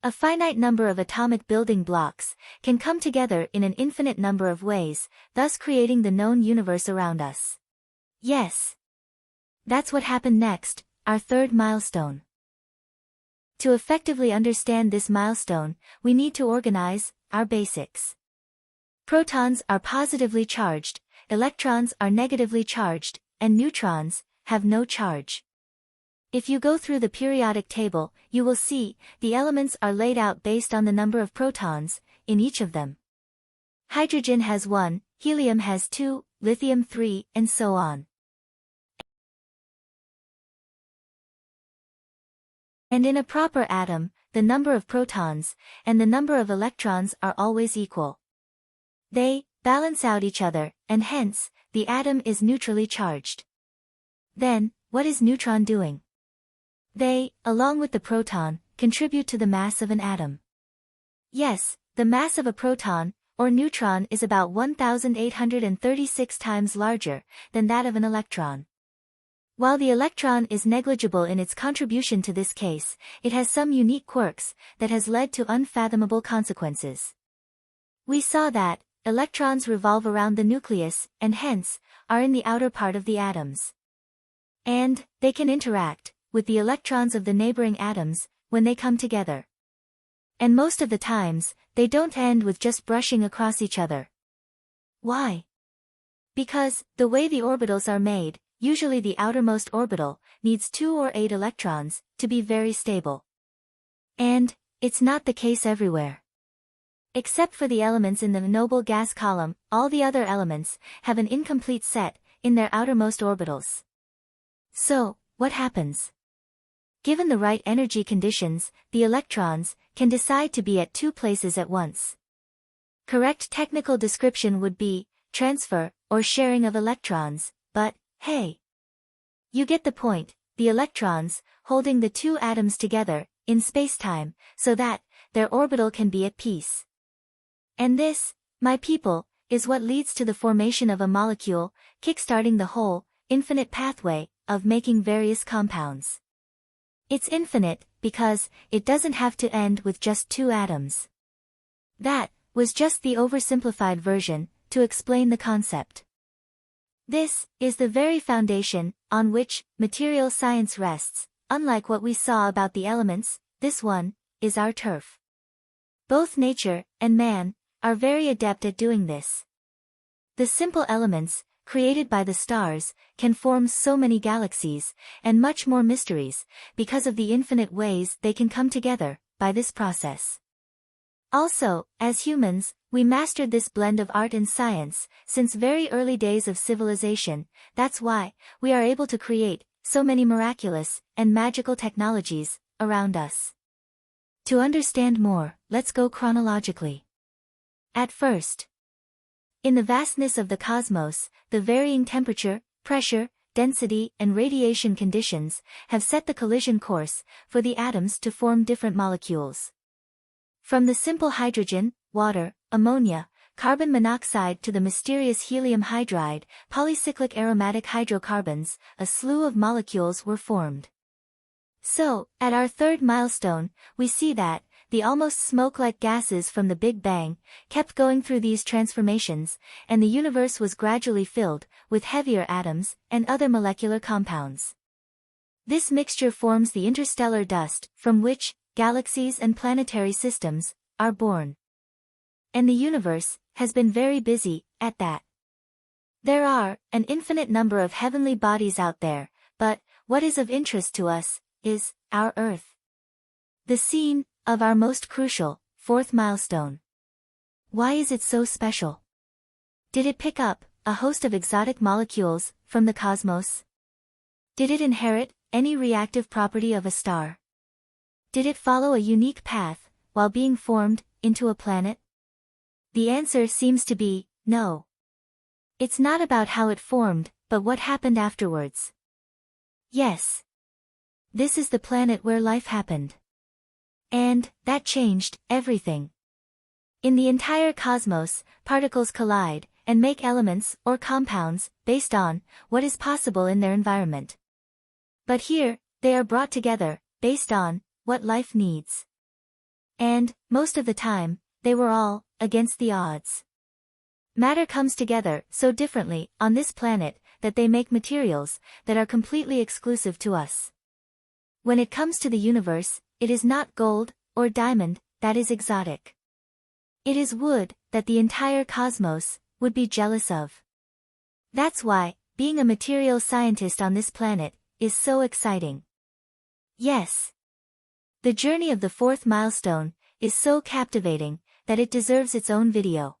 A finite number of atomic building blocks can come together in an infinite number of ways, thus creating the known universe around us. Yes. That's what happened next, our third milestone. To effectively understand this milestone, we need to organize our basics. Protons are positively charged, electrons are negatively charged, and neutrons have no charge. If you go through the periodic table, you will see the elements are laid out based on the number of protons in each of them. Hydrogen has 1, helium has 2, lithium 3, and so on. And in a proper atom, the number of protons and the number of electrons are always equal. They balance out each other, and hence, the atom is neutrally charged. Then, what is neutron doing? They, along with the proton, contribute to the mass of an atom. Yes, the mass of a proton, or neutron, is about 1,836 times larger than that of an electron. While the electron is negligible in its contribution to this case, it has some unique quirks that has led to unfathomable consequences. We saw that electrons revolve around the nucleus, and hence, are in the outer part of the atoms. And they can interact with the electrons of the neighboring atoms when they come together. And most of the times, they don't end with just brushing across each other. Why? Because, the way the orbitals are made, usually the outermost orbital needs 2 or 8 electrons to be very stable. And it's not the case everywhere. Except for the elements in the noble gas column, all the other elements have an incomplete set in their outermost orbitals. So, what happens? Given the right energy conditions, the electrons can decide to be at 2 places at once. Correct technical description would be transfer or sharing of electrons, but hey, you get the point, the electrons holding the 2 atoms together in spacetime so that their orbital can be at peace. And this, my people, is what leads to the formation of a molecule, kickstarting the whole infinite pathway of making various compounds. It's infinite because it doesn't have to end with just 2 atoms. That was just the oversimplified version to explain the concept. This is the very foundation on which material science rests. Unlike what we saw about the elements, this one is our turf. Both nature and man are very adept at doing this. The simple elements created by the stars can form so many galaxies and much more mysteries because of the infinite ways they can come together by this process. Also, as humans, we mastered this blend of art and science since very early days of civilization. That's why we are able to create so many miraculous and magical technologies around us. To understand more, let's go chronologically. At first, in the vastness of the cosmos, the varying temperature, pressure, density, and radiation conditions have set the collision course for the atoms to form different molecules. From the simple hydrogen, water, ammonia, carbon monoxide to the mysterious helium hydride, polycyclic aromatic hydrocarbons, a slew of molecules were formed. So, at our third milestone, we see that the almost smoke-like gases from the Big Bang kept going through these transformations, and the universe was gradually filled with heavier atoms and other molecular compounds. This mixture forms the interstellar dust from which galaxies and planetary systems are born. And the universe has been very busy at that. There are an infinite number of heavenly bodies out there, but what is of interest to us is our Earth. The scene of our most crucial, fourth milestone. Why is it so special? Did it pick up a host of exotic molecules from the cosmos? Did it inherit any reactive property of a star? Did it follow a unique path while being formed into a planet? The answer seems to be no. It's not about how it formed, but what happened afterwards. Yes. This is the planet where life happened. And that changed everything. In the entire cosmos, particles collide and make elements or compounds based on what is possible in their environment. But here, they are brought together based on what life needs. And, most of the time, they were all against the odds. Matter comes together so differently on this planet that they make materials that are completely exclusive to us. When it comes to the universe, it is not gold or diamond that is exotic. It is wood that the entire cosmos would be jealous of. That's why, being a materials scientist on this planet is so exciting. Yes. The journey of the fourth milestone is so captivating that it deserves its own video.